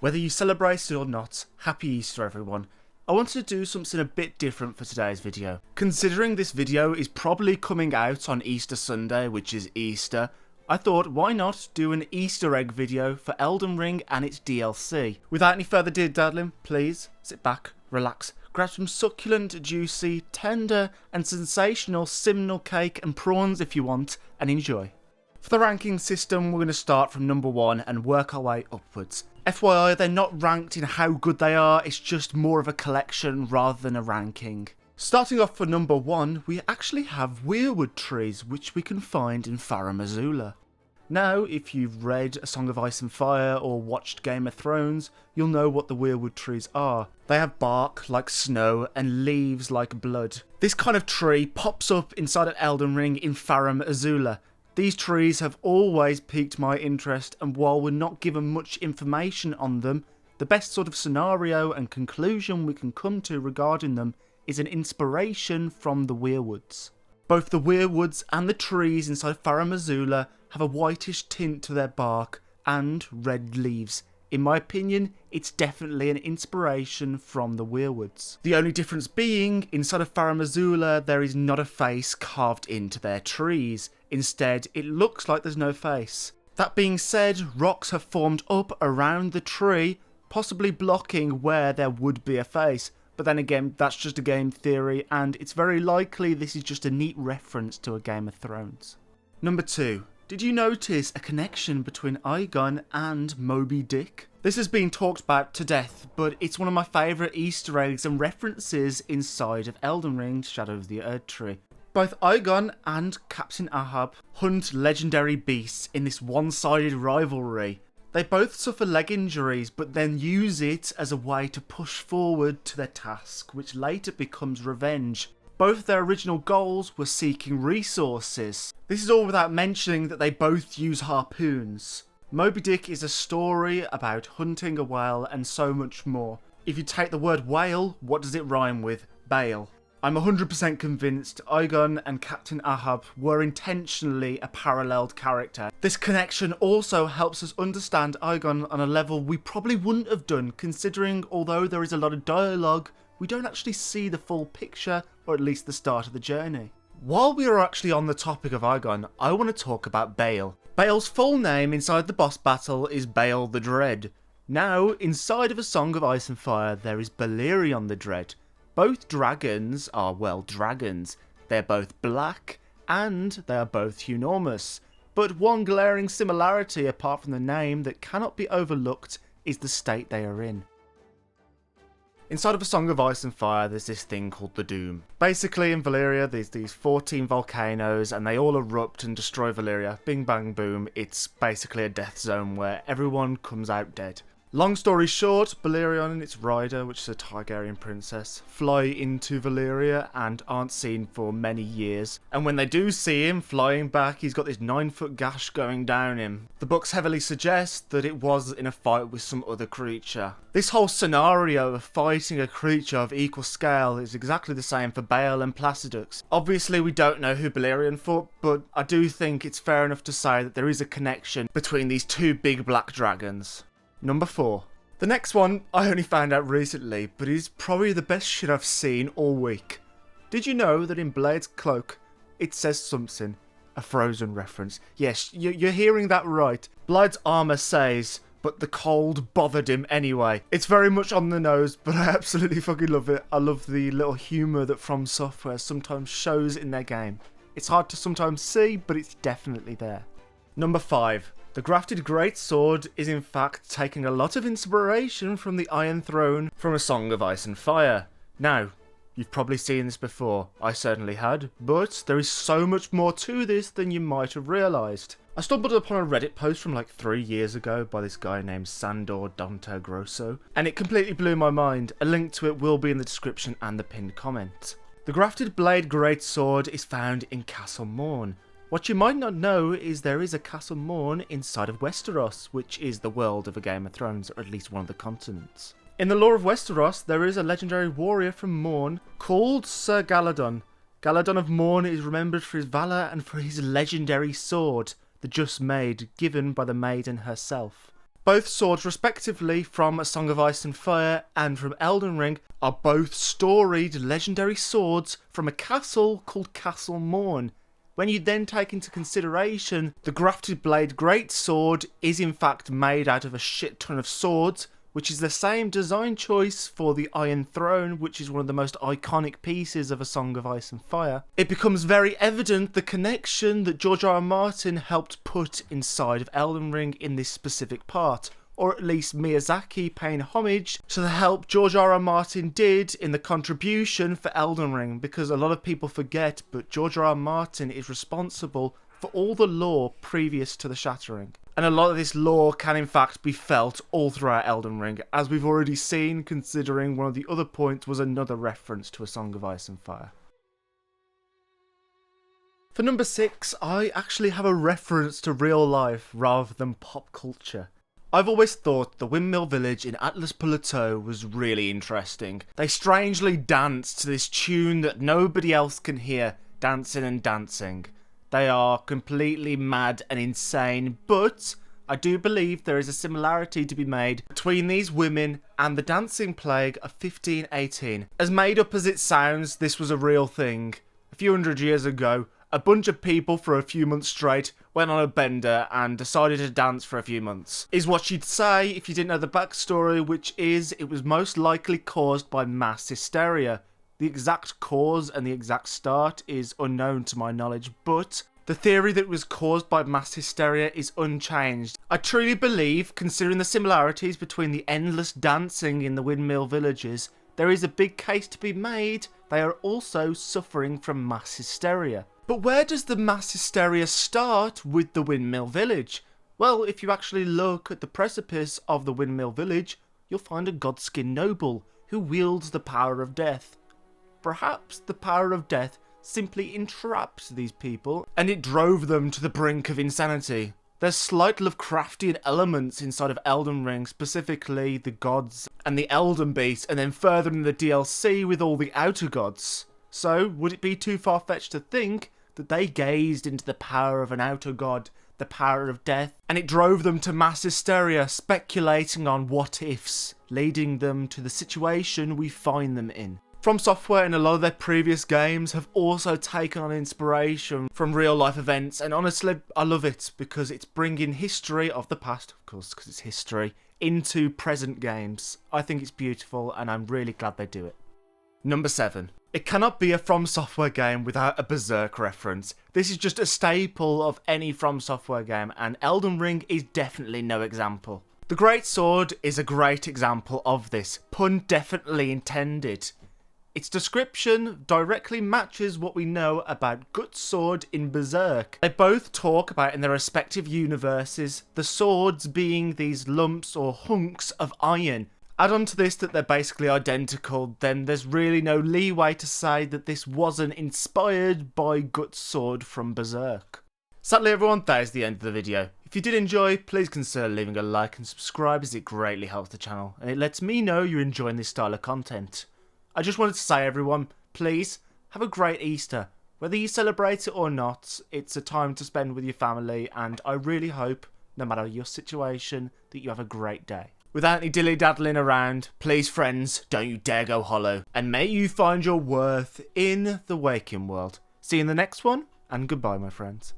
Whether you celebrate it or not, happy Easter everyone. I wanted to do something a bit different for today's video. Considering this video is probably coming out on Easter Sunday, which is Easter, I thought why not do an Easter egg video for Elden Ring and its DLC. Without any further ado, Dadlin, please sit back, relax, grab some succulent, juicy, tender and sensational simnel cake and prawns if you want, and enjoy. For the ranking system, we're going to start from number 1 and work our way upwards. FYI, they're not ranked in how good they are, it's just more of a collection rather than a ranking. Starting off for number 1, we actually have weirwood trees, which we can find in Farum Azula. Now, if you've read A Song of Ice and Fire or watched Game of Thrones, you'll know what the weirwood trees are. They have bark like snow and leaves like blood. This kind of tree pops up inside of Elden Ring in Farum Azula. These trees have always piqued my interest, and while we're not given much information on them, the best sort of scenario and conclusion we can come to regarding them is an inspiration from the weirwoods. Both the weirwoods and the trees inside Farum Azula have a whitish tint to their bark and red leaves. In my opinion, it's definitely an inspiration from the weirwoods. The only difference being, inside of Farum Azula there is not a face carved into their trees. Instead, it looks like there's no face. That being said, rocks have formed up around the tree, possibly blocking where there would be a face. But then again, that's just a game theory, and it's very likely this is just a neat reference to a Game of Thrones. Number 2. Did you notice a connection between Eygon and Moby Dick? This has been talked about to death, but it's one of my favourite Easter eggs and references inside of Elden Ring Shadow of the Erdtree. Both Eygon and Captain Ahab hunt legendary beasts in this one-sided rivalry. They both suffer leg injuries, but then use it as a way to push forward to their task, which later becomes revenge. Both their original goals were seeking resources. This is all without mentioning that they both use harpoons. Moby Dick is a story about hunting a whale and so much more. If you take the word whale, what does it rhyme with? Bale. I'm 100% convinced Eygon and Captain Ahab were intentionally a paralleled character. This connection also helps us understand Eygon on a level we probably wouldn't have done, considering although there is a lot of dialogue, we don't actually see the full picture, or at least the start of the journey. While we are actually on the topic of Eygon, I want to talk about Bale. Bale's full name inside the boss battle is Bale the Dread. Now, inside of A Song of Ice and Fire, there is Balerion the Dread. Both dragons are, well, dragons. They're both black, and they are both enormous. But one glaring similarity, apart from the name, that cannot be overlooked is the state they are in. Inside of A Song of Ice and Fire, there's this thing called the Doom. Basically, in Valeria, there's these 14 volcanoes, and they all erupt and destroy Valeria. Bing bang boom, it's basically a death zone where everyone comes out dead. Long story short, Balerion and its rider, which is a Targaryen princess, fly into Valeria and aren't seen for many years. And when they do see him flying back, he's got this 9-foot gash going down him. The books heavily suggest that it was in a fight with some other creature. This whole scenario of fighting a creature of equal scale is exactly the same for Bale and Placidux. Obviously we don't know who Balerion fought, but I do think it's fair enough to say that there is a connection between these two big black dragons. Number 4. The next one I only found out recently, but is probably the best shit I've seen all week. Did you know that in Blade's cloak, it says something? A Frozen reference. Yes, you're hearing that right. Blade's armour says, but the cold bothered him anyway. It's very much on the nose, but I absolutely fucking love it. I love the little humour that From Software sometimes shows in their game. It's hard to sometimes see, but it's definitely there. Number 5. The grafted greatsword is in fact taking a lot of inspiration from the Iron Throne from A Song of Ice and Fire. Now, you've probably seen this before, I certainly had, but there is so much more to this than you might have realised. I stumbled upon a Reddit post from like 3 years ago by this guy named Sandor Dante Grosso, and it completely blew my mind. A link to it will be in the description and the pinned comment. The grafted blade greatsword is found in Castle Morn. What you might not know is there is a Castle Morn inside of Westeros, which is the world of A Game of Thrones, or at least one of the continents. In the lore of Westeros, there is a legendary warrior from Morn called Sir Galadon. Galadon of Morn is remembered for his valour and for his legendary sword, the Just Maid, given by the maiden herself. Both swords, respectively, from A Song of Ice and Fire and from Elden Ring, are both storied legendary swords from a castle called Castle Morn. When you then take into consideration the grafted blade greatsword is in fact made out of a shit ton of swords, which is the same design choice for the Iron Throne, which is one of the most iconic pieces of A Song of Ice and Fire, it becomes very evident the connection that George R. R. Martin helped put inside of Elden Ring in this specific part, or at least Miyazaki paying homage to the help George R. R. Martin did in the contribution for Elden Ring, because a lot of people forget, but George R. R. Martin is responsible for all the lore previous to the Shattering. And a lot of this lore can in fact be felt all throughout Elden Ring, as we've already seen, considering one of the other points was another reference to A Song of Ice and Fire. For number 6, I actually have a reference to real life rather than pop culture. I've always thought the Windmill Village in Atlas Plateau was really interesting. They strangely dance to this tune that nobody else can hear, dancing and dancing. They are completely mad and insane, but I do believe there is a similarity to be made between these women and the dancing plague of 1518. As made up as it sounds, this was a real thing. A few hundred years ago, a bunch of people for a few months straight went on a bender and decided to dance for a few months, is what you'd say if you didn't know the backstory, which is it was most likely caused by mass hysteria. The exact cause and the exact start is unknown to my knowledge, but the theory that it was caused by mass hysteria is unchanged. I truly believe, considering the similarities between the endless dancing in the windmill villages, there is a big case to be made they are also suffering from mass hysteria. But where does the mass hysteria start with the windmill village? Well, if you actually look at the precipice of the windmill village, you'll find a godskin noble who wields the power of death. Perhaps the power of death simply entrapped these people, and it drove them to the brink of insanity. There's slight Lovecraftian elements inside of Elden Ring, specifically the gods and the Elden Beast, and then further in the DLC with all the outer gods. So, would it be too far-fetched to think that they gazed into the power of an outer god, the power of death, and it drove them to mass hysteria, speculating on what-ifs, leading them to the situation we find them in? From Software and a lot of their previous games have also taken on inspiration from real life events, and honestly I love it because it's bringing history of the past, of course because it's history, into present games. I think it's beautiful and I'm really glad they do it. Number 7. It cannot be a From Software game without a Berserk reference. This is just a staple of any From Software game, and Elden Ring is definitely no example. The Great Sword is a great example of this, pun definitely intended. Its description directly matches what we know about Guts' sword in Berserk. They both talk about in their respective universes, the swords being these lumps or hunks of iron. Add on to this that they're basically identical, then there's really no leeway to say that this wasn't inspired by Guts' sword from Berserk. Sadly everyone, that is the end of the video. If you did enjoy, please consider leaving a like and subscribe as it greatly helps the channel, and it lets me know you're enjoying this style of content. I just wanted to say everyone, please, have a great Easter. Whether you celebrate it or not, it's a time to spend with your family, and I really hope, no matter your situation, that you have a great day. Without any dilly-daddling around, please friends, don't you dare go hollow, and may you find your worth in the waking world. See you in the next one, and goodbye my friends.